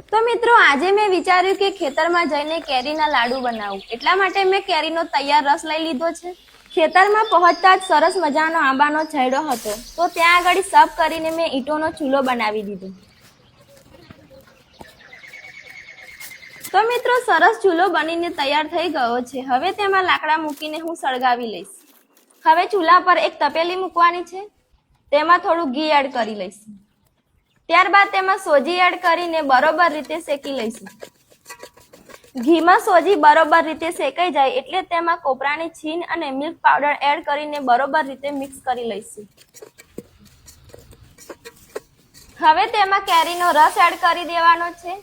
તો મિત્રો આજે મેં વિચાર્યું કે ખેતરમાં જઈને કેરીના લાડુ બનાવું, એટલા માટે મેં કેરીનો તૈયાર રસ લઈ લીધો છે. ખેતરમાં પહોંચતા જ સરસ મજાનો આંબાનો છેડો હતો, તો ત્યાં આગળ સાફ કરીને મેં ઈંટોનો ચૂલો બનાવી દીધો. તો મિત્રો સરસ ચૂલો બનીને તૈયાર થઈ ગયો છે. હવે તેમાં લાકડા મૂકીને હું સળગાવી લઈશ. હવે ચૂલા પર એક તપેલી મૂકવાની છે, તેમાં થોડું ઘી એડ કરી લઈશું. ત્યારબાદ તેમાં સોજી એડ કરીને બરોબર રીતે શેકી લઈશું. ઘીમાં સોજી બરોબર રીતે શેકાઈ જાય એટલે તેમાં કોપરાની છીણ અને મિલ્ક પાવડર એડ કરીને બરોબર રીતે મિક્સ કરી લઈશું. હવે તેમાં કેરીનો રસ એડ કરી દેવાનો છે.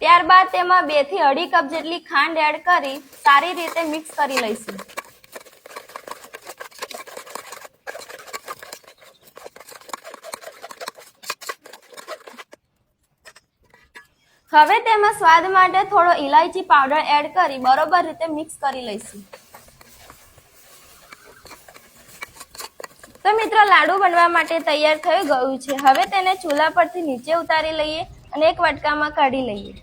ત્યારબાદ તેમાં 2 થી 2.5 કપ જેટલી ખાંડ એડ કરી સારી રીતે મિક્સ કરી લઈશું. હવે તેમાં સ્વાદ માટે થોડો ઇલાયચી પાવડર એડ કરી બરોબર રીતે મિક્સ કરી લઈશું. તો મિત્રો લાડુ બનવા માટે તૈયાર થઈ ગયું છે. હવે તેને ચૂલા પરથી નીચે ઉતારી લઈએ અને એક વાટકામાં કાઢી લઈએ.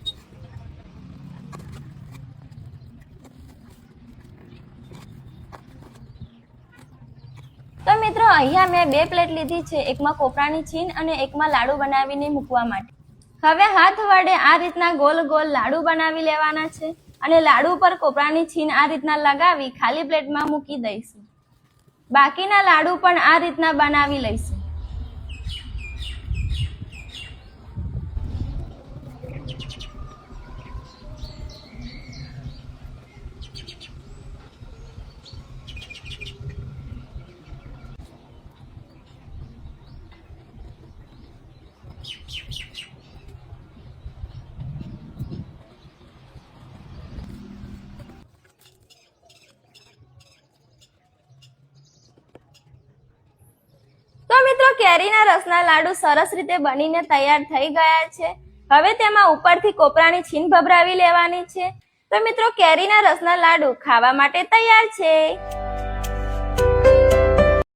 તો મિત્રો અહીંયા મેં 2 પ્લેટ લીધી છે, એકમાં કોપરાની છીણ અને એકમાં લાડુ બનાવીને મૂકવા માટે. હવે હાથ વડે આ રીતના ગોલ ગોલ લાડુ બનાવી લેવાના છે અને લાડુ પર કોપરાની છીણ આ રીતના લગાવી ખાલી પ્લેટમાં મૂકી દઈશું. બાકીના લાડુ પણ આ રીતના બનાવી લઈશું. તો મિત્રો કેરીના રસના લાડુ સરસ રીતે બનીને તૈયાર થઈ ગયા છે. હવે તેમાં ઉપરથી કોપરાની છીણ ભભરાવી લેવાની છે. તો મિત્રો કેરીના રસના લાડુ ખાવા માટે તૈયાર છે.